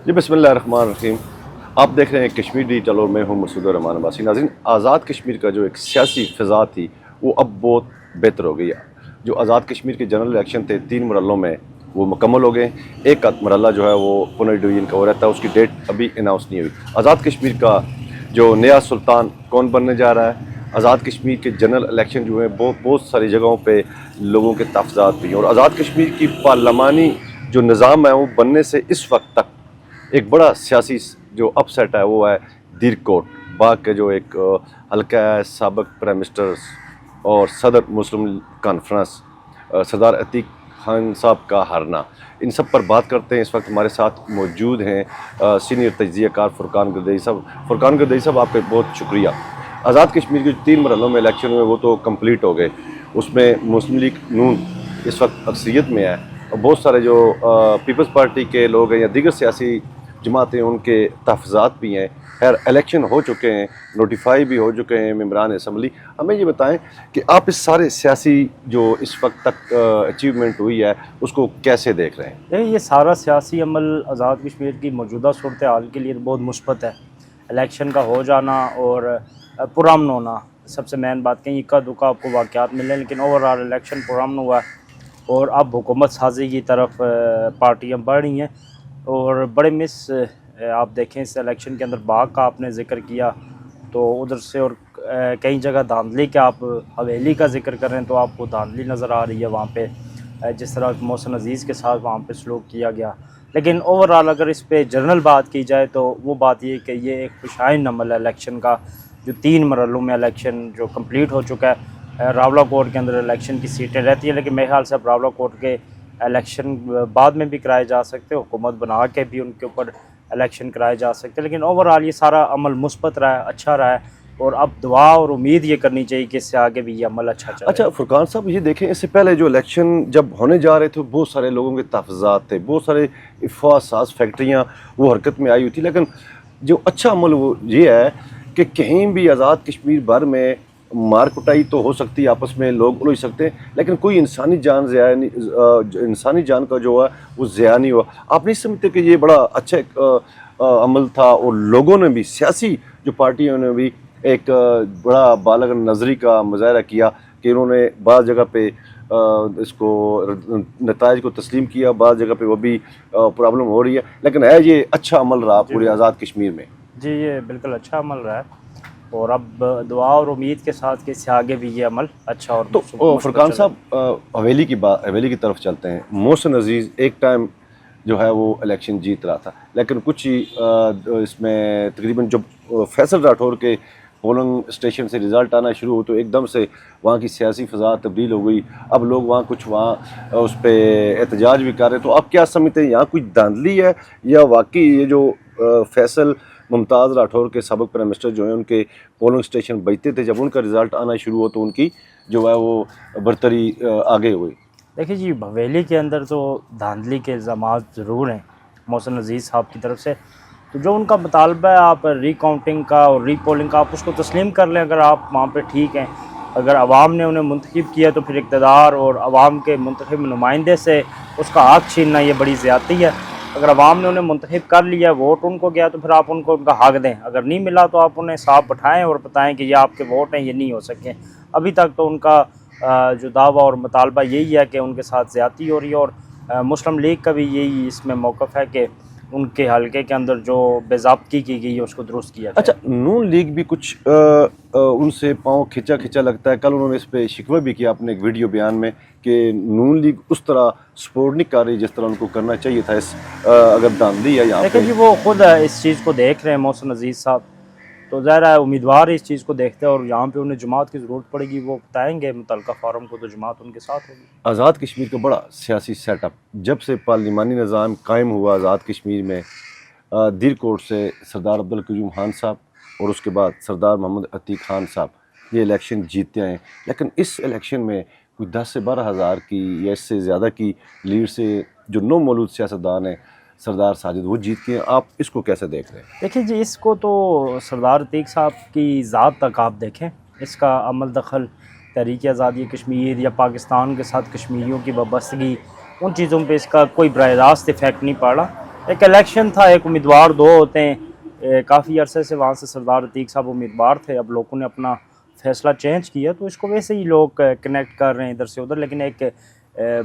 جی بسم اللہ الرحمن الرحیم. آپ دیکھ رہے ہیں کشمیر ڈیجیٹل اور میں ہوں مسعود الرحمان عباسی. ناظرین، آزاد کشمیر کا جو ایک سیاسی فضا تھی وہ اب بہت بہتر ہو گئی ہے. جو آزاد کشمیر کے جنرل الیکشن تھے 3 مرحلوں میں وہ مکمل ہو گئے. ایک مرحلہ جو ہے وہ پنر ڈویژن کا ہو رہتا ہے، اس کی ڈیٹ ابھی اناؤنس نہیں ہوئی. آزاد کشمیر کا جو نیا سلطان کون بننے جا رہا ہے، آزاد کشمیر کے جنرل الیکشن جو ہیں بہت ساری جگہوں پہ لوگوں کے تحفظات بھی ہیں. اور آزاد کشمیر کی پارلیمانی جو نظام ہے وہ بننے سے اس وقت تک ایک بڑا سیاسی جو اپ سیٹ ہے وہ ہے دیر کوٹ باغ کے جو ایک حلقہ ہے سابق پرائم منسٹر اور صدر مسلم کانفرنس سردار عتیق خان صاحب کا ہرنا. ان سب پر بات کرتے ہیں. اس وقت ہمارے ساتھ موجود ہیں سینئر تجزیہ کار فرقان گردئی صاحب. فرقان گردئی صاحب، آپ کا بہت شکریہ. آزاد کشمیر کے 3 مرحلوں میں الیکشن ہوئے وہ تو کمپلیٹ ہو گئے. اس میں مسلم لیگ نون اس وقت اکثریت میں ہے اور بہت سارے جو پیپلز پارٹی کے لوگ ہیں یا دیگر سیاسی جماعتیں ان کے تحفظات بھی ہیں. خیر، الیکشن ہو چکے ہیں، نوٹیفائی بھی ہو چکے ہیں ممبران اسمبلی. ہمیں یہ بتائیں کہ آپ اس سارے سیاسی جو اس وقت تک اچیومنٹ ہوئی ہے اس کو کیسے دیکھ رہے ہیں؟ یہ سارا سیاسی عمل آزاد کشمیر کی موجودہ صورتحال کے لیے بہت مثبت ہے. الیکشن کا ہو جانا اور پرامن ہونا، سب سے مین بات کہیں اکا دکا آپ کو واقعات ملے، لیکن اوورآل الیکشن پرامن ہوا ہے اور اب حکومت سازی کی طرف پارٹیاں بڑھ رہی ہیں. اور بڑے آپ دیکھیں اس الیکشن کے اندر باغ کا آپ نے ذکر کیا تو ادھر سے، اور کئی جگہ دھاندلی کا، آپ حویلی کا ذکر کر رہے ہیں تو آپ کو دھاندلی نظر آ رہی ہے وہاں پہ، جس طرح محسن عزیز کے ساتھ وہاں پہ سلوک کیا گیا. لیکن اوورآل اگر اس پہ جنرل بات کی جائے تو وہ بات یہ کہ یہ ایک خوشائن عمل ہے الیکشن کا، جو 3 مرحلوں میں الیکشن جو کمپلیٹ ہو چکا ہے. راولہ کوٹ کے اندر الیکشن کی سیٹیں رہتی ہیں، لیکن میرے خیال سے اب راولہ کوٹ کے الیکشن بعد میں بھی کرائے جا سکتے، حکومت بنا کے بھی ان کے اوپر الیکشن کرائے جا سکتے. لیکن اوورآل یہ سارا عمل مثبت رہا ہے، اچھا رہا ہے، اور اب دعا اور امید یہ کرنی چاہیے کہ اس سے آگے بھی یہ عمل اچھا چلے. اچھا فرقان صاحب، یہ دیکھیں اس سے پہلے جو الیکشن جب ہونے جا رہے تھے بہت سارے لوگوں کے تحفظات تھے، بہت سارے افواہ ساز فیکٹریاں وہ حرکت میں آئی ہوئی تھی. لیکن جو اچھا عمل وہ یہ ہے کہ کہیں بھی آزاد کشمیر بھر میں مار کٹائی تو ہو سکتی ہے، آپس میں لوگ الجھ سکتے ہیں، لیکن کوئی انسانی جان انسانی جان کا جو ہے وہ ضیاع نہیں ہوا. آپ نہیں سمجھتے کہ یہ بڑا اچھا ایک عمل تھا اور لوگوں نے بھی، سیاسی جو پارٹیوں نے بھی ایک بڑا بالغ نظری کا مظاہرہ کیا کہ انہوں نے بعض جگہ پہ اس کو نتائج کو تسلیم کیا، بعض جگہ پہ وہ بھی پرابلم ہو رہی ہے، لیکن ہے یہ اچھا عمل رہا پورے آزاد کشمیر میں؟ جی یہ بالکل اچھا عمل رہا ہے، اور اب دعا اور امید کے ساتھ کہ اس سے آگے بھی یہ عمل اچھا اور تو فرقان صاحب، حویلی کی طرف چلتے ہیں. محسن عزیز ایک ٹائم جو ہے وہ الیکشن جیت رہا تھا، لیکن کچھ ہی اس میں تقریباً جب فیصل راٹھور کے پولنگ اسٹیشن سے رزلٹ آنا شروع ہو تو ایک دم سے وہاں کی سیاسی فضا تبدیل ہو گئی. اب لوگ وہاں کچھ اس پہ احتجاج بھی کر رہے ہیں. تو آپ کیا سمجھتے ہیں، یہاں کچھ دھاندلی ہے یا واقعی یہ جو فیصل ممتاز راٹھور کے سابق پرائم منسٹر جو ہیں ان کے پولنگ اسٹیشن بجتے تھے، جب ان کا رزلٹ آنا شروع ہو تو ان کی جو ہے وہ برتری آگے ہوئی؟ دیکھیے جی، حویلی کے اندر تو دھاندلی کے الزامات ضرور ہیں محسن عزیز صاحب کی طرف سے. تو جو ان کا مطالبہ ہے آپ ری کاؤنٹنگ کا اور ری پولنگ کا، آپ اس کو تسلیم کر لیں اگر آپ وہاں پہ ٹھیک ہیں. اگر عوام نے انہیں منتخب کیا تو پھر اقتدار اور عوام کے منتخب نمائندے سے اس کا حق چھیننا یہ بڑی زیادتی ہے. اگر عوام نے انہیں منتخب کر لیا، ووٹ ان کو گیا، تو پھر آپ ان کو ان کا حق دیں. اگر نہیں ملا تو آپ انہیں صاف بٹھائیں اور بتائیں کہ یہ آپ کے ووٹ ہیں، یہ نہیں ہو سکے. ابھی تک تو ان کا جو دعویٰ اور مطالبہ یہی ہے کہ ان کے ساتھ زیادتی ہو رہی ہے، اور مسلم لیگ کا بھی یہی اس میں موقف ہے کہ ان کے حلقے کے اندر جو بے ضابطگی کی گئی ہے اس کو درست کیا جائے. اچھا، نون لیگ بھی کچھ ان سے پاؤں کھچا لگتا ہے. کل انہوں نے اس پہ شکوہ بھی کیا اپنے ایک ویڈیو بیان میں کہ نون لیگ اس طرح سپورٹ نہیں کر رہی جس طرح ان کو کرنا چاہیے تھا. اگر دھاندلی ہے یہاں پہ. لیکن جی وہ خود اس چیز کو دیکھ رہے ہیں محسن عزیز صاحب، تو ظاہر ہے امیدوار اس چیز کو دیکھتے ہیں، اور یہاں پہ انہیں جماعت کی ضرورت پڑے گی، وہ بتائیں گے متعلقہ فارم کو، تو جماعت ان کے ساتھ ہوگی. آزاد کشمیر کا بڑا سیاسی سیٹ اپ جب سے پارلیمانی نظام قائم ہوا آزاد کشمیر میں، دیر کوٹ سے سردار عبدالقیوم خان صاحب اور اس کے بعد سردار محمد عتیق خان صاحب یہ الیکشن جیتے ہیں. لیکن اس الیکشن میں کوئی 10 سے 12 ہزار کی یا اس سے زیادہ کی لیڈ سے جو نو مولود سیاستدان ہیں سردار ساجد وہ جیت کے ہیں. آپ اس کو کیسے دیکھ رہے ہیں؟ دیکھیں جی، اس کو تو سردار عتیق صاحب کی ذات تک آپ دیکھیں، اس کا عمل دخل تحریک آزادی کشمیر یا پاکستان کے ساتھ کشمیریوں کی وابستگی، ان چیزوں پہ اس کا کوئی براہ راست افیکٹ نہیں پڑا. ایک الیکشن تھا, ایک امیدوار دو ہوتے ہیں, کافی عرصے سے وہاں سے سردار عتیق صاحب امیدوار تھے, اب لوگوں نے اپنا فیصلہ چینج کیا تو اس کو ویسے ہی لوگ کنیکٹ کر رہے ہیں ادھر سے ادھر. لیکن ایک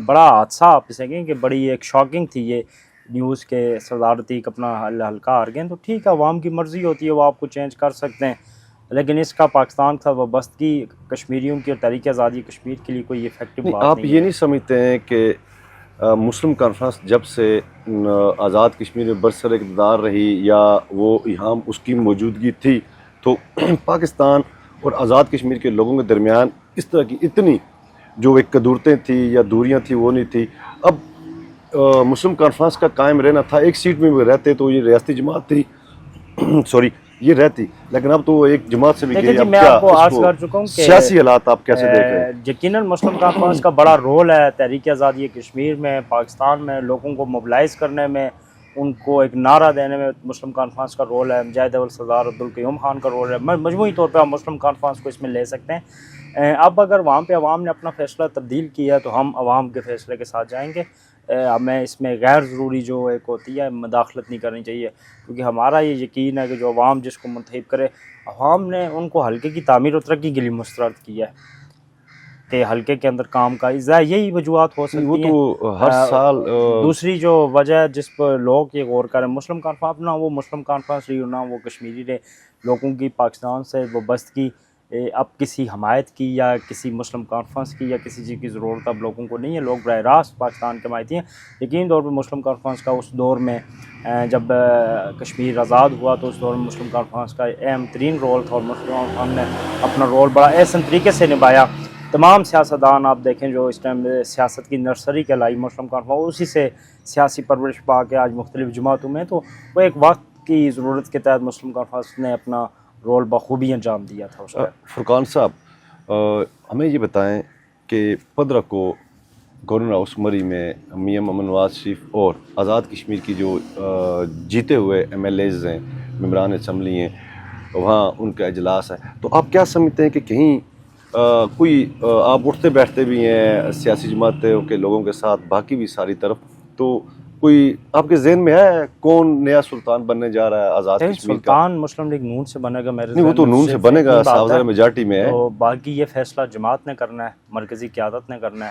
بڑا حادثہ آپ اسے کہیں کہ بڑی ایک شاکنگ تھی یہ نیوز کے سردار عتیق اپنا حلقہ ہار گئے. تو ٹھیک ہے, عوام کی مرضی ہوتی ہے, وہ آپ کو چینج کر سکتے ہیں, لیکن اس کا پاکستان کا وابستگی کشمیریوں کی اور تحریک آزادی کشمیر کے لیے کوئی افیکٹو بات آپ نہیں یہ ہے. نہیں سمجھتے ہیں کہ مسلم کانفرنس جب سے آزاد کشمیر میں برسر اقتدار رہی یا وہ یہاں اس کی موجودگی تھی تو پاکستان اور آزاد کشمیر کے لوگوں کے درمیان اس طرح کی اتنی جو ایک قدورتیں تھیں یا دوریاں تھیں وہ نہیں تھی. اب مسلم کانفرنس کا قائم رہنا تھا, ایک سیٹ میں وہ رہتے تو یہ ریاستی جماعت تھی سوری یہ رہتی, لیکن اب تو وہ ایک جماعت سے بھی دیکھیں گئی. جی, اب میں کیا آپ کو عرض اس کو کر چکا ہوں کہ سیاسی حالات آپ کیسے دیکھ رہے ہیں؟ یقیناً مسلم کانفرنس کا بڑا رول ہے تحریک آزادی کشمیر میں, پاکستان میں لوگوں کو موبلائز کرنے میں, ان کو ایک نعرہ دینے میں مسلم کانفرنس کا رول ہے. مجاہد اول سردار عبدالقیوم خان کا رول ہے. مجموعی طور پہ ہم مسلم کانفرنس کو اس میں لے سکتے ہیں. اب اگر وہاں پہ عوام نے اپنا فیصلہ تبدیل کیا تو ہم عوام کے فیصلے کے ساتھ جائیں گے. ہمیں اس میں غیر ضروری جو ایک ہوتی ہے مداخلت نہیں کرنی چاہیے, کیونکہ ہمارا یہ یقین ہے کہ جو عوام جس کو منتخب کرے, عوام نے ان کو حلقے کی تعمیر و ترقی کے لیے مسترد کیا ہے کہ حلقے کے اندر کام کا یہی وجوہات ہو وہ سکتی تو ہیں. ہر سال دوسری جو وجہ ہے جس پر لوگ یہ غور کریں, مسلم کانفرنس نہ وہ مسلم کانفرنس رہی نہ وہ کشمیری رہے, لوگوں کی پاکستان سے وابستگی اب کسی حمایت کی یا کسی مسلم کانفرنس کی یا کسی چیز کی ضرورت اب لوگوں کو نہیں ہے. لوگ براہ راست پاکستان کے حمایتی ہیں. یقین طور پہ مسلم کانفرنس کا اس دور میں جب کشمیر آزاد ہوا تو اس دور میں مسلم کانفرنس کا اہم ترین رول تھا, اور مسلم ہم نے اپنا رول بڑا احسن طریقے سے نبھایا. تمام سیاستدان آپ دیکھیں جو اس ٹائم سیاست کی نرسری کہلائی مسلم کانفرنس, اسی سے سیاسی پرورش پا کے آج مختلف جماعتوں میں, تو وہ ایک وقت کی ضرورت کے تحت مسلم کانفرنس نے اپنا رول بخوبی انجام دیا تھا اس کا. فرقان صاحب ہمیں یہ بتائیں کہ 15 کو گورنر ہاؤس مری میں میاں محمد نواز شریف اور آزاد کشمیر کی جو جیتے ہوئے ایم ایل ایز ہیں, ممبران اسمبلی ہیں, وہاں ان کا اجلاس ہے, تو آپ کیا سمجھتے ہیں کہ کہیں کوئی آپ اٹھتے بیٹھتے بھی ہیں سیاسی جماعتوں کے لوگوں کے ساتھ, باقی بھی ساری طرف, تو کوئی آپ کے ذہن میں ہے کون نیا سلطان بننے جا رہا ہے آزاد کشمیر کا؟ سلطان مسلم لیگ نون سے بنے گا میرے نہیں, وہ تو نون سے بنے گا, صاحب میجارٹی میں ہے, تو باقی یہ فیصلہ جماعت نے کرنا ہے, مرکزی قیادت نے کرنا ہے,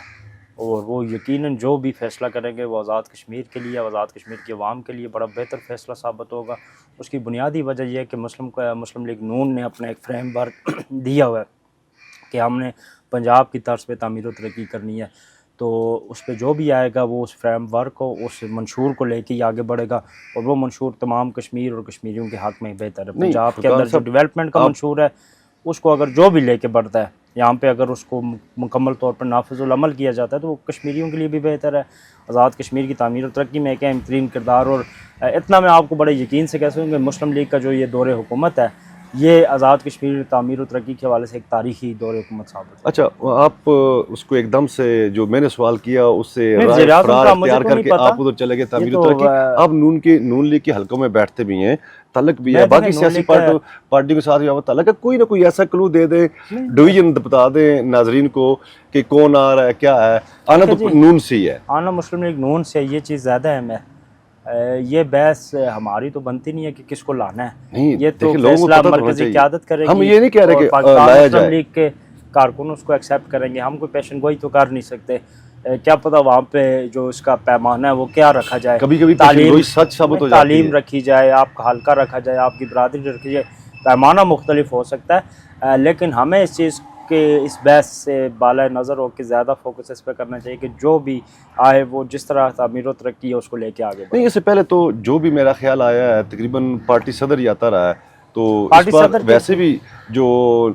اور وہ یقیناً جو بھی فیصلہ کریں گے وہ آزاد کشمیر کے لیے, آزاد کشمیر کے عوام کے لیے بڑا بہتر فیصلہ ثابت ہوگا. اس کی بنیادی وجہ یہ ہے کہ مسلم لیگ نون نے اپنا ایک فریم ورک دیا ہوا ہے کہ ہم نے پنجاب کی طرز پہ تعمیر و ترقی کرنی ہے, تو اس پہ جو بھی آئے گا وہ اس فریم ورک کو, اس منشور کو لے کے ہی آگے بڑھے گا, اور وہ منشور تمام کشمیر اور کشمیریوں کے حق میں بہتر ہے. پنجاب کے اندر جو ڈیولپمنٹ کا منشور ہے اس کو اگر جو بھی لے کے بڑھتا ہے یہاں پہ, اگر اس کو مکمل طور پر نافذ العمل کیا جاتا ہے تو وہ کشمیریوں کے لیے بھی بہتر ہے. آزاد کشمیر کی تعمیر و ترقی میں ایک اہم ترین کردار, اور اتنا میں آپ کو بڑے یقین سے کہہ سکوں کہ مسلم لیگ کا جو یہ دور حکومت ہے یہ آزاد کشمیر تعمیر و ترقی کے حوالے سے ایک تاریخی دور حکومت ثابت ہے. اچھا, آپ اس کو ایک دم سے جو میں نے سوال کیا اس سے وزیر اعظم فرار کا مجھے اختیار تو کر نہیں کے پتا, آپ ادھر چلے گئے تعمیر و تو ترقی. آپ نون لیگ کے حلقوں میں بیٹھتے بھی ہیں, تعلق بھی ہے, باقی سیاسی پارٹی کے ساتھ بھی آپ تعلق ہے, کوئی نہ کوئی ایسا کلو دے دیں, ڈویژن بتا دیں ناظرین کو کہ کون آ رہا ہے, کیا ہے, آنا تو نون سے ہی ہے, آنا مسلم لیگ نون سے, یہ چیز زیادہ اہم ہے. یہ بحث ہماری تو بنتی نہیں ہے کہ کس کو لانا ہے, یہ تو فیصلہ مرکزی قیادت کرے گی. ہم یہ نہیں کہہ رہے کہ پاکستان مسلم لیگ کے کارکن اس کو ایکسیپٹ کریں گے, ہم کوئی پیشن گوئی تو کر نہیں سکتے. کیا پتہ وہاں پہ جو اس کا پیمانہ ہے وہ کیا رکھا جائے, کبھی کبھی سچ ثابت ہو جاتی ہے, تعلیم رکھی جائے, آپ کا حلقہ رکھا جائے, آپ کی برادری رکھی جائے, پیمانہ مختلف ہو سکتا ہے. لیکن ہمیں اس چیز کہ اس بحث سے بالائے نظر ہو کہ زیادہ فوکس اس پہ کرنا چاہیے کہ جو بھی آئے وہ جس طرح تعمیر و ترقی ہے اس کو لے کے آگے بڑھے. نہیں, اس سے پہلے تو جو بھی میرا خیال آیا ہے تقریباً پارٹی صدر ہی آتا رہا ہے, تو اس بار ویسے بھی جو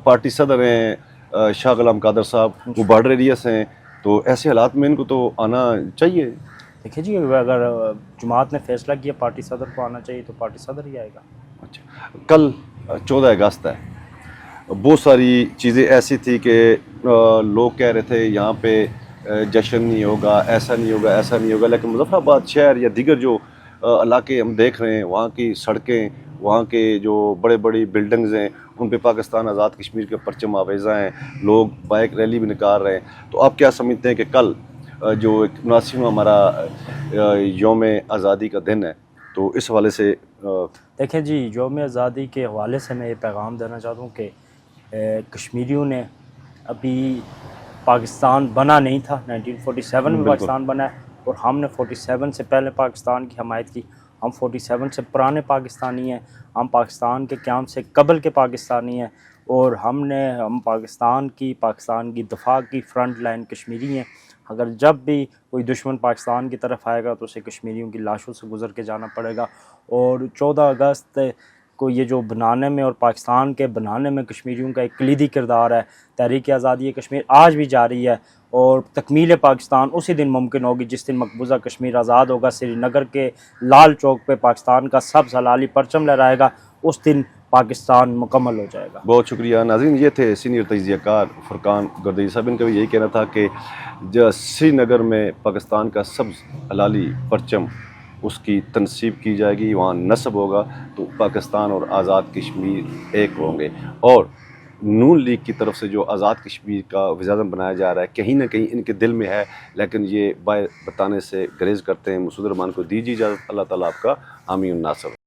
پارٹی صدر ہیں شاہ غلام قادر صاحب وہ بارڈر ایریا سے ہیں, تو ایسے حالات میں ان کو تو آنا چاہیے. دیکھیں جی, اگر جماعت نے فیصلہ کیا پارٹی صدر کو آنا چاہیے تو پارٹی صدر ہی آئے گا. اچھا, کل 14 اگست ہے, بہت ساری چیزیں ایسی تھی کہ لوگ کہہ رہے تھے یہاں پہ جشن نہیں ہوگا, ایسا نہیں ہوگا, ایسا نہیں ہوگا, لیکن مظفر آباد شہر یا دیگر جو علاقے ہم دیکھ رہے ہیں, وہاں کی سڑکیں, وہاں کے جو بڑے بڑی بلڈنگز ہیں ان پہ پاکستان آزاد کشمیر کے پرچم آویزاں ہیں, لوگ بائک ریلی بھی نکال رہے ہیں. تو آپ کیا سمجھتے ہیں کہ کل جو ایک 79واں ہمارا یوم آزادی کا دن ہے، تو اس حوالے سے دیکھیں جی، یوم آزادی کے حوالے سے میں یہ پیغام دینا چاہتا ہوں کہ کشمیریوں نے ابھی پاکستان بنا نہیں تھا، 1947 میں بالکل پاکستان بنا ہے، اور ہم نے 47 سے پہلے پاکستان کی حمایت کی. ہم 47 سے پرانے پاکستانی ہیں، ہم پاکستان کے قیام سے قبل کے پاکستانی ہیں، اور ہم پاکستان کی دفاع کی فرنٹ لائن کشمیری ہیں. اگر جب بھی کوئی دشمن پاکستان کی طرف آئے گا تو اسے کشمیریوں کی لاشوں سے گزر کے جانا پڑے گا. اور 14 اگست کو یہ جو بنانے میں اور پاکستان کے بنانے میں کشمیریوں کا ایک کلیدی کردار ہے. تحریک آزادی کشمیر آج بھی جاری ہے، اور تکمیل پاکستان اسی دن ممکن ہوگی جس دن مقبوضہ کشمیر آزاد ہوگا. سری نگر کے لال چوک پہ پاکستان کا سبز ہلالی پرچم لہرائے گا، اس دن پاکستان مکمل ہو جائے گا. بہت شکریہ ناظرین. یہ تھے سینئر تجزیہ کار فرقان گردئی صاحب. ان کا بھی یہی کہنا تھا کہ سری نگر میں پاکستان کا سبز ہلالی پرچم اس کی تنصیب کی جائے گی، وہاں نصب ہوگا تو پاکستان اور آزاد کشمیر ایک ہوں گے. اور نون لیگ کی طرف سے جو آزاد کشمیر کا وزیراعظم بنایا جا رہا ہے، کہیں نہ کہیں ان کے دل میں ہے، لیکن یہ بتانے سے گریز کرتے ہیں. مسعود الرحمان کو دیجیے اجازت. اللہ تعالیٰ آپ کا حامی الناصر.